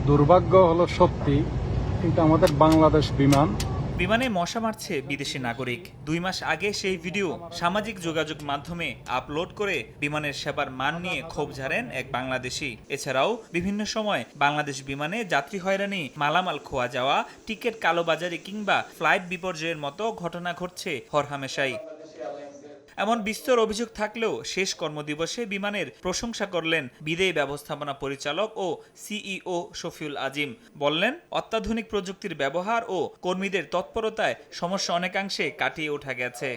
দুর্ভাগ্য হলো সত্যি, কিন্তু আমাদের বাংলাদেশ বিমানে মশা মারছে বিদেশি নাগরিক। 2 মাস আগে সেই ভিডিও সামাজিক যোগাযোগ মাধ্যমে আপলোড করে বিমানের সেবার মান নিয়ে ক্ষোভ ঝাড়েন এক বাংলাদেশি। এছাড়াও বিভিন্ন সময় বাংলাদেশ বিমানে যাত্রী হয়রানি, মালামাল খোয়া যাওয়া, টিকিট কালোবাজারি কিংবা ফ্লাইট বিপর্যয়ের মতো ঘটনা ঘটছে হরহামেশাই। এমন বিস্তর অভিযোগ থাকলেও শেষ কর্মদিবসে বিমানের প্রশংসা করলেন বিদেয়ী ব্যবস্থাপনা পরিচালক ও সিইও শফিউল আজিম। বললেন, অত্যাধুনিক প্রযুক্তির ব্যবহার ও কর্মীদের তৎপরতায় সমস্যা অনেকাংশে কাটিয়ে ওঠা গেছে।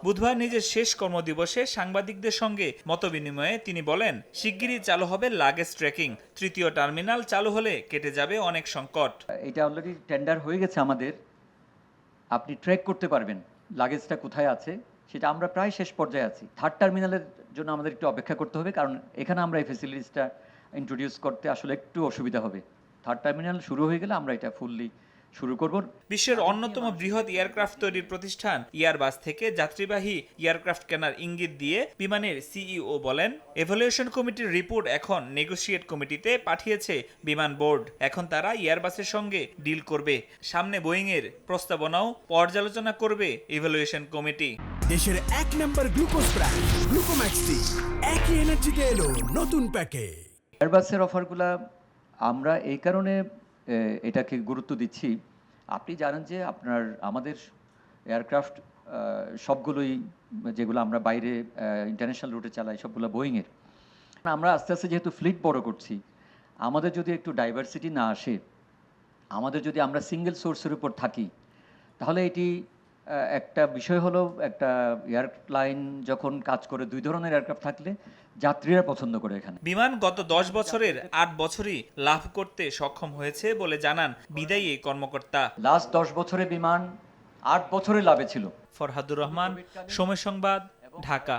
বুধবার নিজের শেষ কর্মদিবসে সাংবাদিকদের সঙ্গে মতবিনিময়ে তিনি বলেন, শিগগিরই চালু হবে লাগেজ ট্র্যাকিং। 3য় টার্মিনাল চালু হলে কেটে যাবে অনেক সংকট। এটা অলরেডি টেন্ডার হয়ে গেছে আমাদের, আপনি ট্র্যাক করতে পারবেন লাগেজটা কোথায় আছে, সেটা আমরা প্রায় শেষ পর্যায়ে আছি। 3rd টার্মিনালের জন্য আমাদের একটু অপেক্ষা করতে হবে, কারণ এখানে আমরা এই ফেসিলিটিসটা ইন্ট্রোডিউস করতে আসলে একটু অসুবিধা হবে। 3rd টার্মিনাল শুরু হয়ে গেলে আমরা এটা ফুললি শুরু করব। বিশ্বের অন্যতম বৃহৎ এয়ারক্রাফট তৈরির প্রতিষ্ঠান ইয়ারবাস থেকে যাত্রীবাহী এয়ারক্রাফট কেনার ইঙ্গিত দিয়ে বিমানের সিইও বলেন, এভালুয়েশন কমিটির রিপোর্ট এখন নেগোশিয়েট কমিটিতে পাঠিয়েছে বিমান বোর্ড। এখন তারা এয়ারবাসের সঙ্গে ডিল করবে। সামনে বোয়িং এর প্রস্তাবনাও পর্যালোচনা করবে এভালুয়েশন কমিটি। দেশের 1 নম্বর গ্লুকোজ ব্র্যান্ড গ্লুকোম্যাক্সটি একই এনার্জিতে এলো নতুন প্যাকে। এয়ারবাসের অফারগুলা আমরা এই কারণে এটাকে গুরুত্ব দিচ্ছি। আপনি জানেন যে আমাদের এয়ারক্রাফট সবগুলোই, যেগুলো আমরা বাইরে ইন্টারন্যাশনাল রুটে চালাই, সবগুলো বোয়িংয়ের। আমরা আস্তে আস্তে যেহেতু ফ্লিট বড় করছি, আমাদের যদি একটু ডাইভার্সিটি না আসে, আমাদের যদি আমরা সিঙ্গেল সোর্সের উপর থাকি, তাহলে এটি একটা বিষয় হলো, একটা এয়ারলাইন যখন কাজ করে 2 ধরনের এয়ারক্রাফট থাকলে যাত্রীরা পছন্দ করে। এখানে বিমান গত 10 বছরের 8 বছরই লাভ করতে সক্ষম হয়েছে বলে জানান বিদায়ী এই কর্মকর্তা। লাস্ট 10 বছরে বিমান 8 বছরে লাভে ছিল। ফরহাদুর রহমান, সময় সংবাদ, ঢাকা।